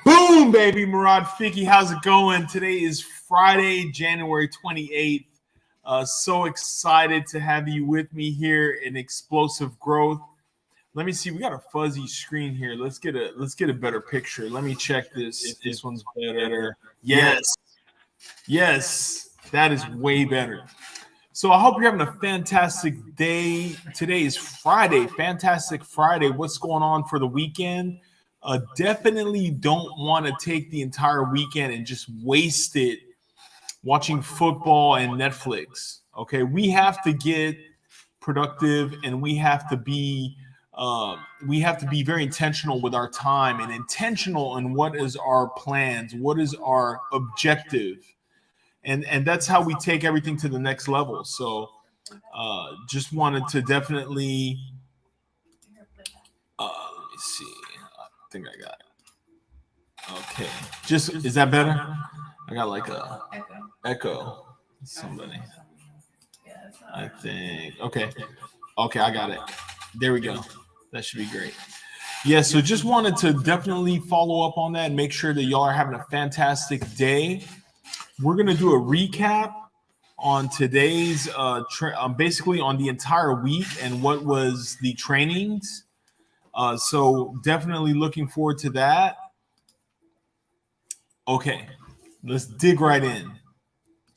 Boom, baby. Morad, Fiki, how's it going? Today is Friday, January 28th. So excited to have you with me here in Explosive Growth. Let me see. We got a fuzzy screen here. Let's get a better picture. Let me check this. This one's better. Yes, that is way better. So I hope you're having a fantastic day. Today is Friday. Fantastic Friday. What's going on for the weekend? Definitely don't want to take the entire weekend and just waste it watching football and Netflix. Okay, we have to get productive, and we have to be very intentional with our time and intentional in what is our plans, what is our objective, and that's how we take everything to the next level. So, just wanted to definitely. Let me see. I think I got it. Okay. Is that better? I got like a echo. Somebody. I think. Okay, I got it. There we go. That should be great. Yeah, so just wanted to definitely follow up on that and make sure that y'all are having a fantastic day. We're going to do a recap on today's basically on the entire week and what was the trainings. So definitely looking forward to that. Okay, let's dig right in.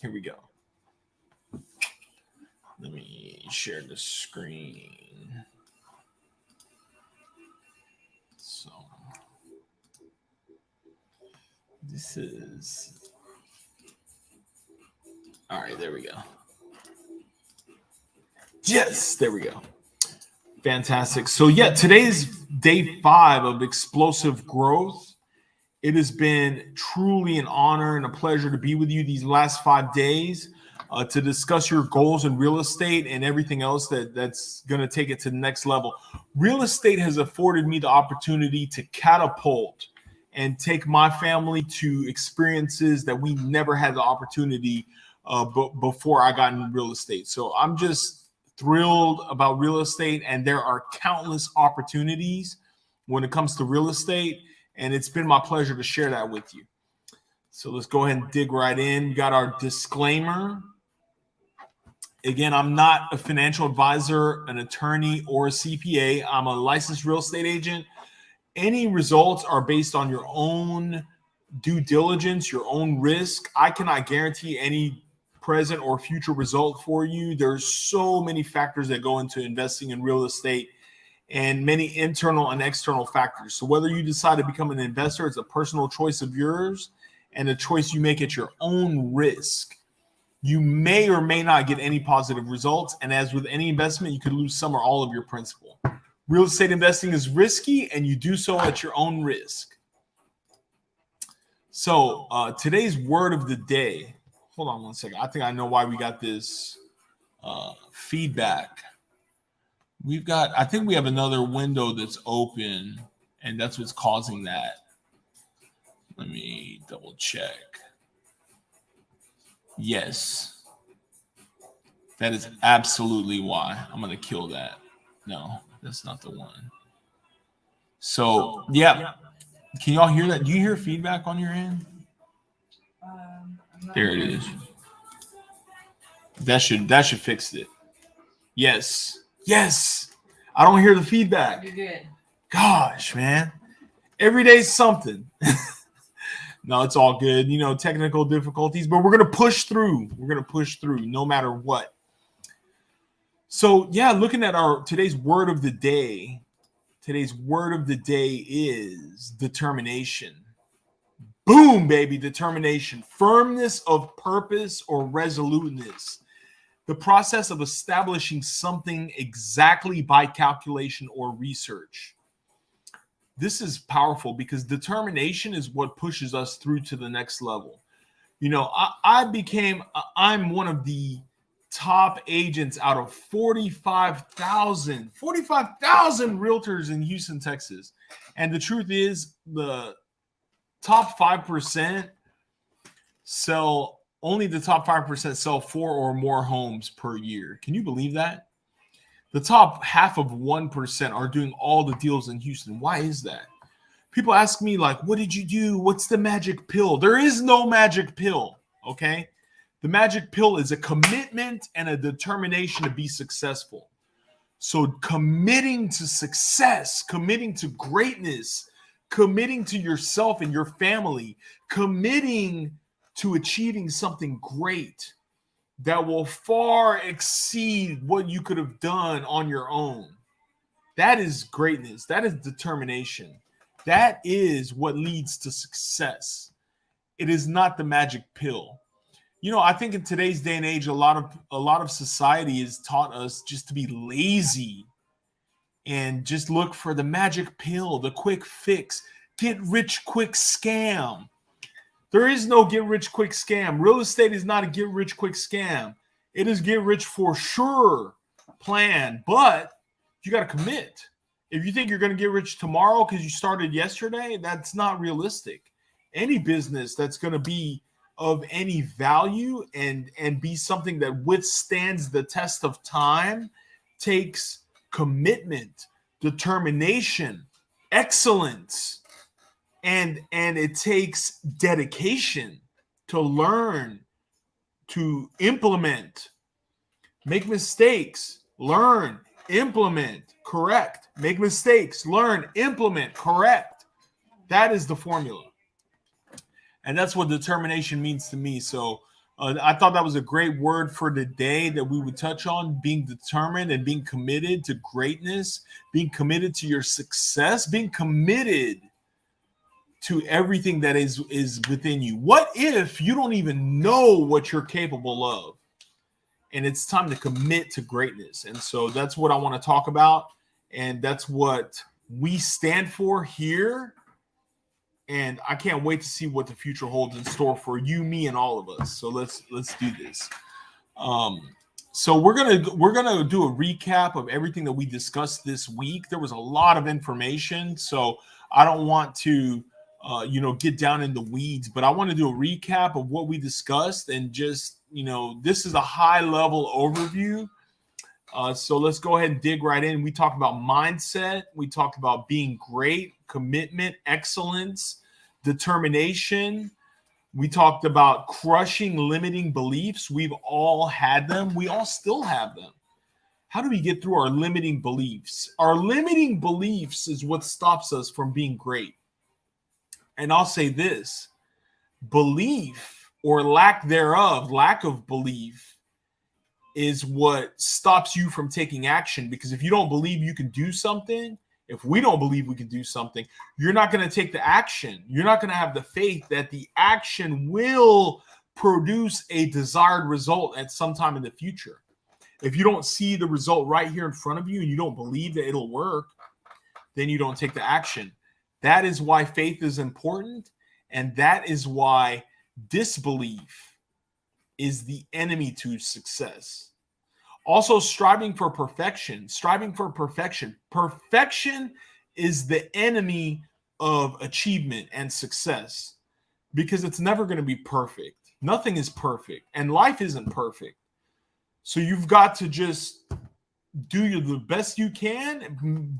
Here we go. Let me share the screen. So this is all right. There we go. Yes, there we go. Fantastic. So yeah, today's day 5 of Explosive Growth. It has been truly an honor and a pleasure to be with you these last 5 days to discuss your goals in real estate and everything else that's going to take it to the next level. Real estate has afforded me the opportunity to catapult and take my family to experiences that we never had the opportunity before I got in real estate. So I'm just thrilled about real estate, and there are countless opportunities when it comes to real estate, and it's been my pleasure to share that with you. So let's go ahead and dig right in. We got our disclaimer. Again, I'm not a financial advisor, an attorney, or a CPA. I'm a licensed real estate agent. Any results are based on your own due diligence, your own risk. I cannot guarantee any present or future result for you. There's so many factors that go into investing in real estate, and many internal and external factors. So whether you decide to become an investor, it's a personal choice of yours and a choice you make at your own risk. You may or may not get any positive results, and as with any investment, you could lose some or all of your principal. Real estate investing is risky, and you do so at your own risk. So today's word of the day. Hold on one second. I think I know why we got this feedback. I think we have another window that's open, and that's what's causing that. Let me double check. Yes. That is absolutely why. I'm going to kill that. No, that's not the one. So, yeah. Can y'all hear that? Do you hear feedback on your end? There it is. That should fix it. Yes. I don't hear the feedback. You're good. Gosh, man. Every day's something. No, it's all good. Technical difficulties, but we're going to push through. No matter what. So, yeah, looking at today's word of the day. Today's word of the day is determination. Boom, baby, determination. Firmness of purpose or resoluteness. The process of establishing something exactly by calculation or research. This is powerful because determination is what pushes us through to the next level. I'm one of the top agents out of 45,000 realtors in Houston, Texas. And the truth is, the top 5% sell, only the top 5% sell 4 or more homes per year. Can you believe that? The top half of 1% are doing all the deals in Houston. Why is that? People ask me, like, what did you do? What's the magic pill? There is no magic pill, okay? The magic pill is a commitment and a determination to be successful. So committing to success, committing to greatness, committing to yourself and your family, committing to achieving something great that will far exceed what you could have done on your own. That is greatness. That is determination. That is what leads to success. It is not the magic pill. You know, I think in today's day and age, a lot of society has taught us just to be lazy and just look for the magic pill, the quick fix, get rich quick scam. There is no get rich quick scam. Real estate is not a get rich quick scam. It is get rich for sure plan, but you got to commit. If you think you're going to get rich tomorrow because you started yesterday, that's not realistic. Any business that's going to be of any value and be something that withstands the test of time takes commitment, determination, excellence, and it takes dedication to learn, to implement, make mistakes, learn, implement, correct, make mistakes, learn, implement, correct. That is the formula. And that's what determination means to me. So I thought that was a great word for today that we would touch on: being determined and being committed to greatness, being committed to your success, being committed to everything that is within you. What if you don't even know what you're capable of? And it's time to commit to greatness. And so that's what I want to talk about. And that's what we stand for here. And I can't wait to see what the future holds in store for you, me, and all of us. So let's do this. So we're gonna do a recap of everything that we discussed this week. There was a lot of information, so I don't want to get down in the weeds, but I want to do a recap of what we discussed and just, this is a high level overview. So let's go ahead and dig right in. We talked about mindset. We talked about being great, commitment, excellence, determination. We talked about crushing limiting beliefs. We've all had them. We all still have them. How do we get through our limiting beliefs? Our limiting beliefs is what stops us from being great. And I'll say this: belief or lack thereof, lack of belief, is what stops you from taking action. Because if you don't believe you can do something, if we don't believe we can do something, you're not going to take the action. You're not going to have the faith that the action will produce a desired result at some time in the future. If you don't see the result right here in front of you and you don't believe that it'll work, then you don't take the action. That is why faith is important. And that is why disbelief is the enemy to success. Also, striving for perfection. Perfection is the enemy of achievement and success because it's never going to be perfect. Nothing is perfect, and life isn't perfect. So you've got to just do the best you can,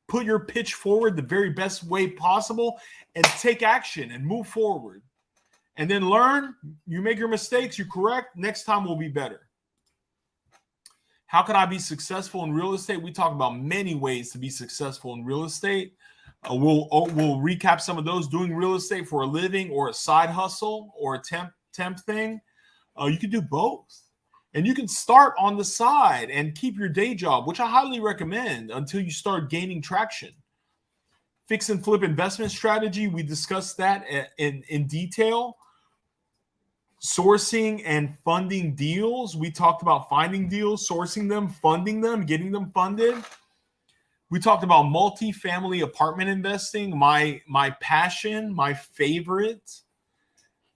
put your pitch forward the very best way possible, and take action and move forward. And then learn. You make your mistakes, you correct. Next time will be better. How can I be successful in real estate? We talk about many ways to be successful in real estate. We'll recap some of those: doing real estate for a living, or a side hustle, or a temp thing. You can do both. And you can start on the side and keep your day job, which I highly recommend, until you start gaining traction. Fix and flip investment strategy. We discussed that in detail. Sourcing and funding deals. We talked about finding deals, sourcing them, funding them, getting them funded. We talked about multifamily apartment investing, my passion, my favorite,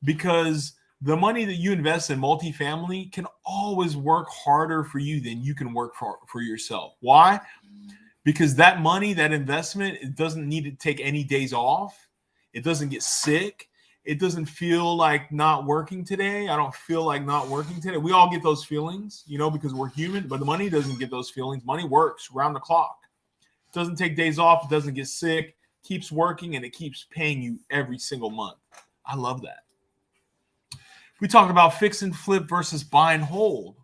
because the money that you invest in multifamily can always work harder for you than you can work for yourself. Why? Because that money, that investment, it doesn't need to take any days off. It doesn't get sick. It doesn't feel like not working today. I don't feel like not working today. We all get those feelings, because we're human, but the money doesn't get those feelings. Money works round the clock. It doesn't take days off. It doesn't get sick. keeps working, and it keeps paying you every single month. I love that. We talked about fix and flip versus buy and hold.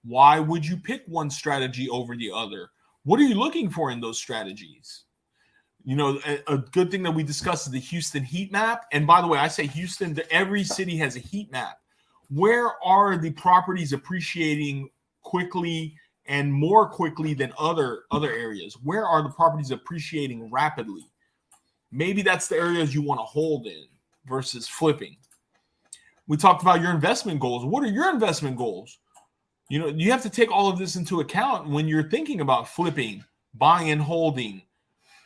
Why would you pick one strategy over the other? What are you looking for in those strategies? You know, a good thing that we discussed is the Houston heat map. And by the way, I say Houston, every city has a heat map. Where are the properties appreciating quickly and more quickly than other areas? Where are the properties appreciating rapidly? Maybe that's the areas you want to hold in versus flipping. We talked about your investment goals. What are your investment goals? You know, you have to take all of this into account when you're thinking about flipping, buying and holding,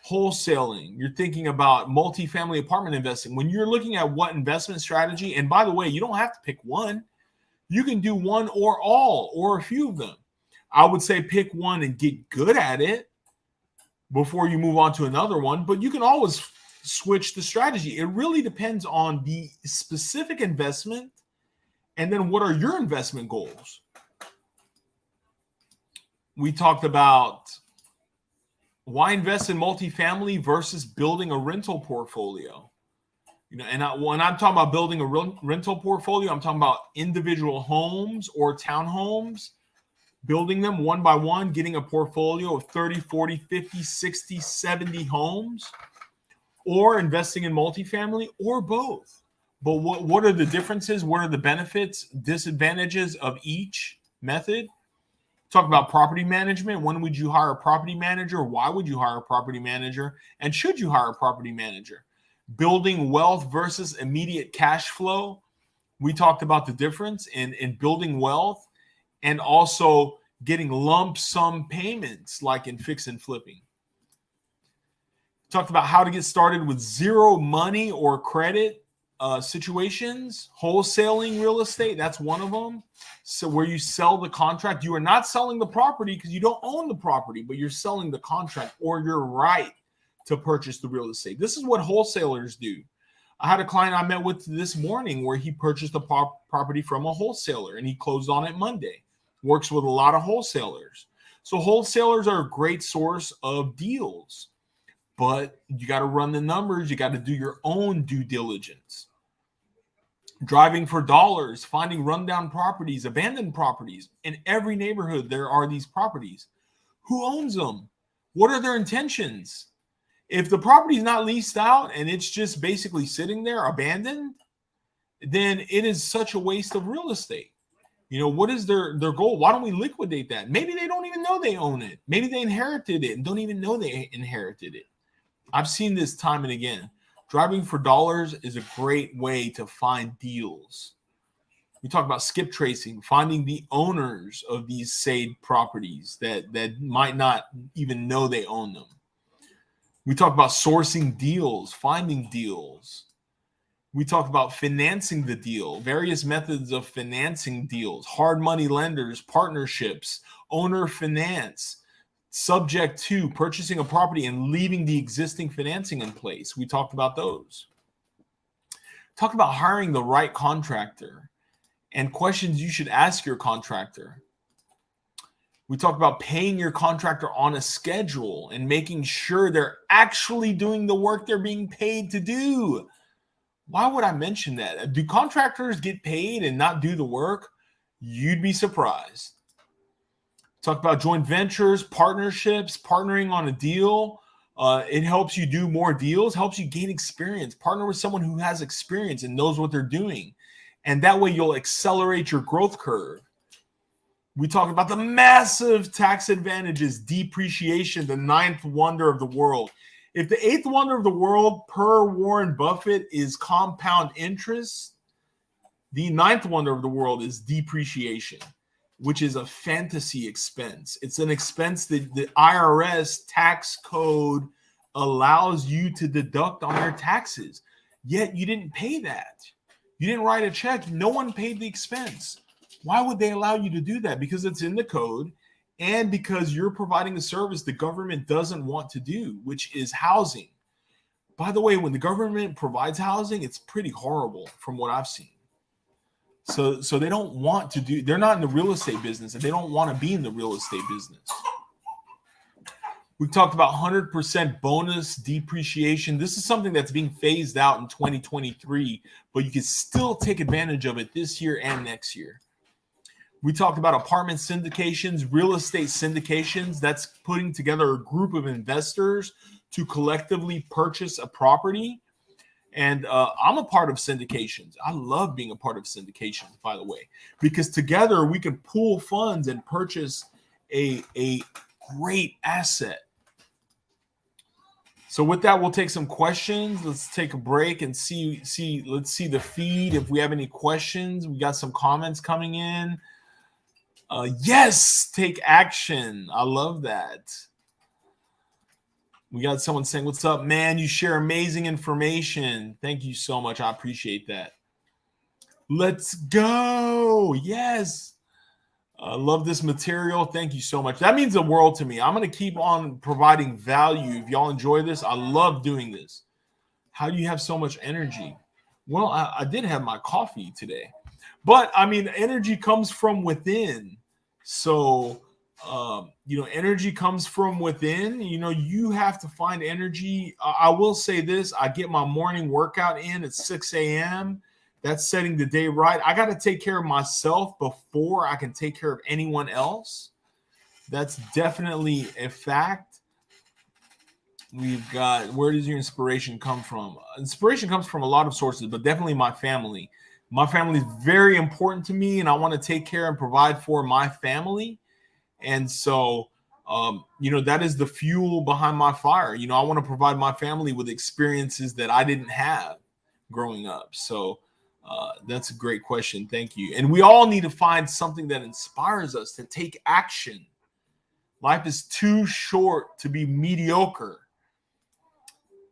wholesaling. You're thinking about multifamily apartment investing. When you're looking at what investment strategy, and by the way, you don't have to pick one. You can do one or all or a few of them. I would say pick one and get good at it before you move on to another one, but you can always switch the strategy. It really depends on the specific investment and then what are your investment goals. We talked about why invest in multifamily versus building a rental portfolio. You know, and when I'm talking about building a rental portfolio, I'm talking about individual homes or townhomes, building them one by one, getting a portfolio of 30, 40, 50, 60, 70 homes, or investing in multifamily, or both. But what are the differences? What are the benefits, disadvantages of each method? Talk about property management. When would you hire a property manager? Why would you hire a property manager? And should you hire a property manager? Building wealth versus immediate cash flow. We talked about the difference in building wealth and also getting lump sum payments like in fix and flipping. Talked about how to get started with zero money or credit situations. Wholesaling real estate, that's one of them. So where you sell the contract, you are not selling the property because you don't own the property, but you're selling the contract or your right to purchase the real estate. This is what wholesalers do. I had a client I met with this morning where he purchased a property from a wholesaler and he closed on it Monday. Works with a lot of wholesalers. So wholesalers are a great source of deals, but you got to run the numbers. You got to do your own due diligence. Driving for dollars, finding rundown properties, abandoned properties. In every neighborhood, there are these properties. Who owns them? What are their intentions? If the property is not leased out and it's just basically sitting there abandoned, then it is such a waste of real estate. You know, what is their goal? Why don't we liquidate that? Maybe they don't even know they own it. Maybe they inherited it and don't even know they inherited it. I've seen this time and again. Driving for dollars is a great way to find deals. We talk about skip tracing, finding the owners of these said properties that might not even know they own them. We talk about sourcing deals, finding deals. We talk about financing the deal, various methods of financing deals, hard money lenders, partnerships, owner finance, subject to purchasing a property and leaving the existing financing in place. We talked about those. Talk about hiring the right contractor and questions you should ask your contractor. We talked about paying your contractor on a schedule and making sure they're actually doing the work they're being paid to do. Why would I mention that? Do contractors get paid and not do the work? You'd be surprised. Talk about joint ventures, partnerships, partnering on a deal. It helps you do more deals, helps you gain experience. Partner with someone who has experience and knows what they're doing. And that way you'll accelerate your growth curve. We talked about the massive tax advantages, depreciation, the ninth wonder of the world. If the eighth wonder of the world per Warren Buffett is compound interest, the ninth wonder of the world is depreciation, which is a fantasy expense. It's an expense that the IRS tax code allows you to deduct on your taxes. Yet you didn't pay that. You didn't write a check. No one paid the expense. Why would they allow you to do that? Because it's in the code and because you're providing a service the government doesn't want to do, which is housing. By the way, when the government provides housing, it's pretty horrible from what I've seen. So they don't want to do, they're not in the real estate business and they don't want to be in the real estate business. We talked about 100% bonus depreciation. This is something that's being phased out in 2023, but you can still take advantage of it this year and next year. We talked about apartment syndications, real estate syndications. That's putting together a group of investors to collectively purchase a property. And I'm a part of syndications. I love being a part of syndications, by the way, because together we can pool funds and purchase a great asset. So with that, we'll take some questions. Let's take a break and let's see the feed. If we have any questions, we got some comments coming in. Yes, take action. I love that. We got someone saying, what's up, man? You share amazing information. Thank you so much. I appreciate that. Let's go. Yes. I love this material. Thank you so much. That means the world to me. I'm going to keep on providing value. If y'all enjoy this, I love doing this. How do you have so much energy? Well, I did have my coffee today. But, I mean, energy comes from within. So, energy comes from within. You have to find energy. I will say this. I get my morning workout in at 6 a.m. That's setting the day right. I got to take care of myself before I can take care of anyone else. That's definitely a fact. We've got, where does your inspiration come from? Inspiration comes from a lot of sources, but definitely my family. My family is very important to me, and I want to take care and provide for my family. And so, that is the fuel behind my fire. I want to provide my family with experiences that I didn't have growing up. So that's a great question. Thank you. And we all need to find something that inspires us to take action. Life is too short to be mediocre.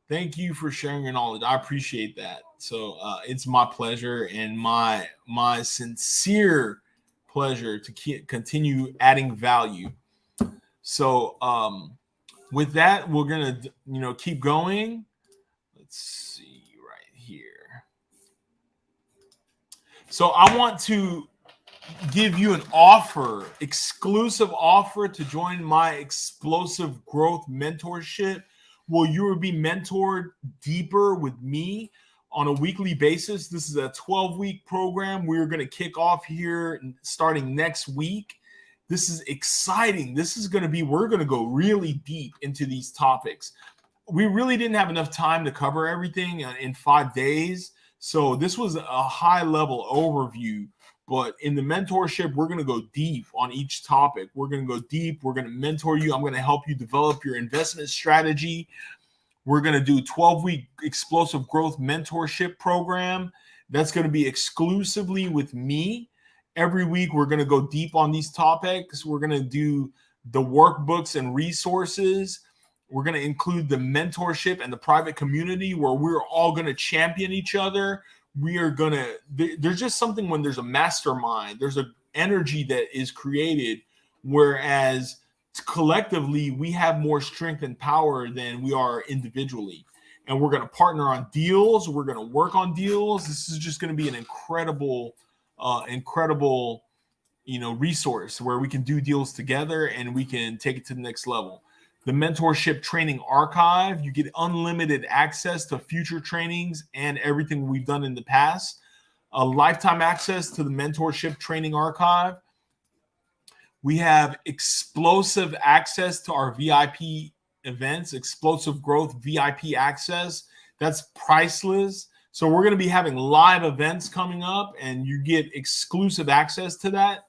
Thank you for sharing your knowledge. I appreciate that. So it's my pleasure and my sincere pleasure to continue adding value. So with that, we're gonna keep going. Let's see right here. So I want to give you an exclusive offer to join my explosive growth mentorship. Will you be mentored deeper with me on a weekly basis? This is a 12-week program. We're going to kick off here starting next week. This is exciting. We're going to go really deep into these topics. We really didn't have enough time to cover everything in 5 days. So this was a high-level overview. But in the mentorship, we're going to go deep on each topic. We're going to go deep. We're going to mentor you. I'm going to help you develop your investment strategy. We're going to do a 12-week explosive growth mentorship program. That's going to be exclusively with me. Every week, we're going to go deep on these topics. We're going to do the workbooks and resources. We're going to include the mentorship and the private community where we're all going to champion each other. There's just something when there's a mastermind, there's an energy that is created, whereas collectively we have more strength and power than we are individually. And we're going to partner on deals. We're going to work on deals. This is just going to be an incredible resource where we can do deals together and we can take it to the next level. The mentorship training archive, you get unlimited access to future trainings and everything we've done in the past. A lifetime access to the mentorship training archive. We have explosive access to our VIP events, explosive growth VIP access. That's priceless. So we're going to be having live events coming up and you get exclusive access to that.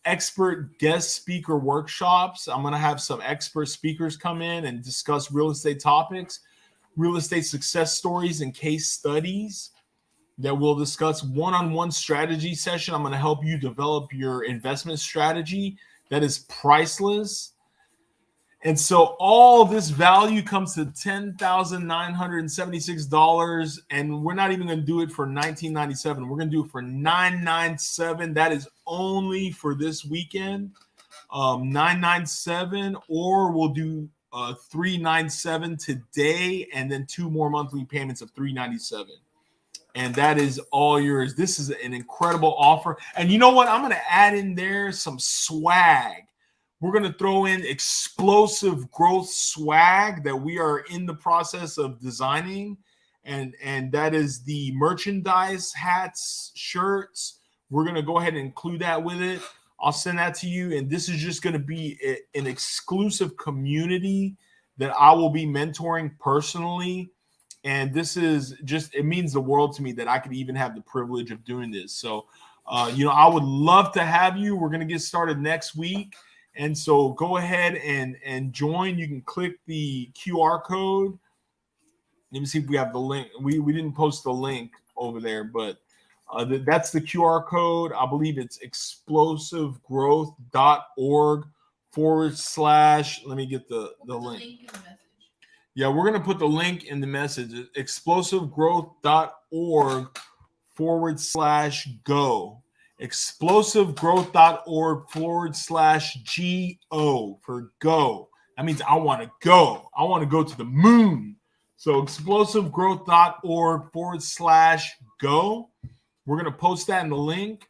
Expert guest speaker workshops. I'm going to have some expert speakers come in and discuss real estate topics, real estate success stories and case studies that we'll discuss. One-on-one strategy session. I'm going to help you develop your investment strategy. That is priceless. And so all this value comes to $10,976, and we're not even going to do it for $19.97. We're going to do it for $997. That is only for this weekend. $997, or we'll do $397 today, and then 2 more monthly payments of $397. And that is all yours. This is an incredible offer. And you know what? I'm going to add in there some swag. We're going to throw in explosive growth swag that we are in the process of designing. And that is the merchandise, hats, shirts. We're going to go ahead and include that with it. I'll send that to you. And this is just going to be an exclusive community that I will be mentoring personally. And this is just, it means the world to me that I could even have the privilege of doing this. So, I would love to have you. We're going to get started next week. And so go ahead and join. You can click the QR code. Let me see if we have the link. We didn't post the link over there, but that's the QR code. I believe it's explosivegrowth.org / let me get the link. Yeah, we're going to put the link in the message. explosivegrowth.org / go. explosivegrowth.org / GO for go. That means I want to go. I want to go to the moon. So explosivegrowth.org / go. We're going to post that in the link.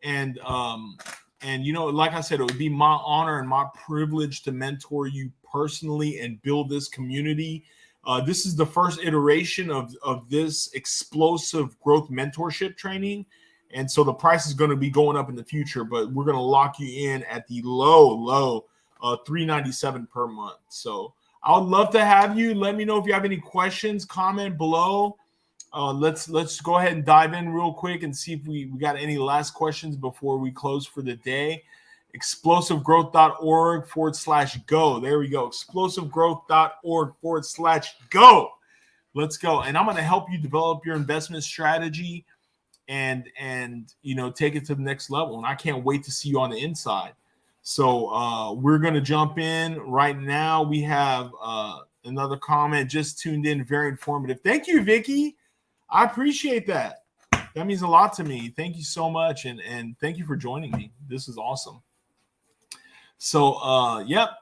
And like I said, it would be my honor and my privilege to mentor you personally and build this community. This is the first iteration of this explosive growth mentorship training. And so the price is going to be going up in the future, but we're going to lock you in at the low $397 per month. So I would love to have you. Let me know if you have any questions, comment below. Let's go ahead and dive in real quick and see if we got any last questions before we close for the day. explosivegrowth.org / go. There we go. explosivegrowth.org / go. Let's go. And I'm going to help you develop your investment strategy and take it to the next level. And I can't wait to see you on the inside. So we're going to jump in right now. We have another comment, just tuned in, very informative. Thank you, Vicky. I appreciate that. That means a lot to me. Thank you so much. And thank you for joining me. This is awesome. So,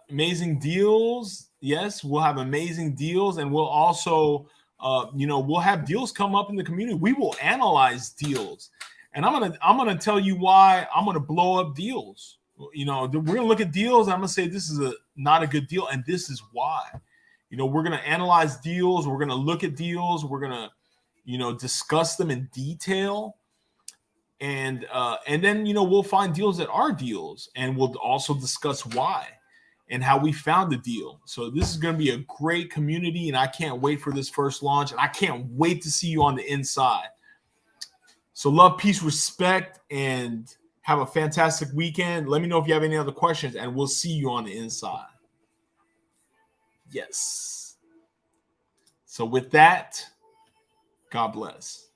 amazing deals. Yes, we'll have amazing deals. And we'll also, we'll have deals come up in the community. We will analyze deals. And I'm gonna tell you why I'm gonna blow up deals. We're gonna look at deals. I'm gonna say this is not a good deal, and this is why. We're gonna analyze deals. We're gonna look at deals. We're gonna, discuss them in detail, and then we'll find deals that are deals, and we'll also discuss why and how we found the deal. So this is gonna be a great community, and I can't wait for this first launch, and I can't wait to see you on the inside. So love, peace, respect, and have a fantastic weekend. Let me know if you have any other questions, and we'll see you on the inside. Yes. So with that, God bless.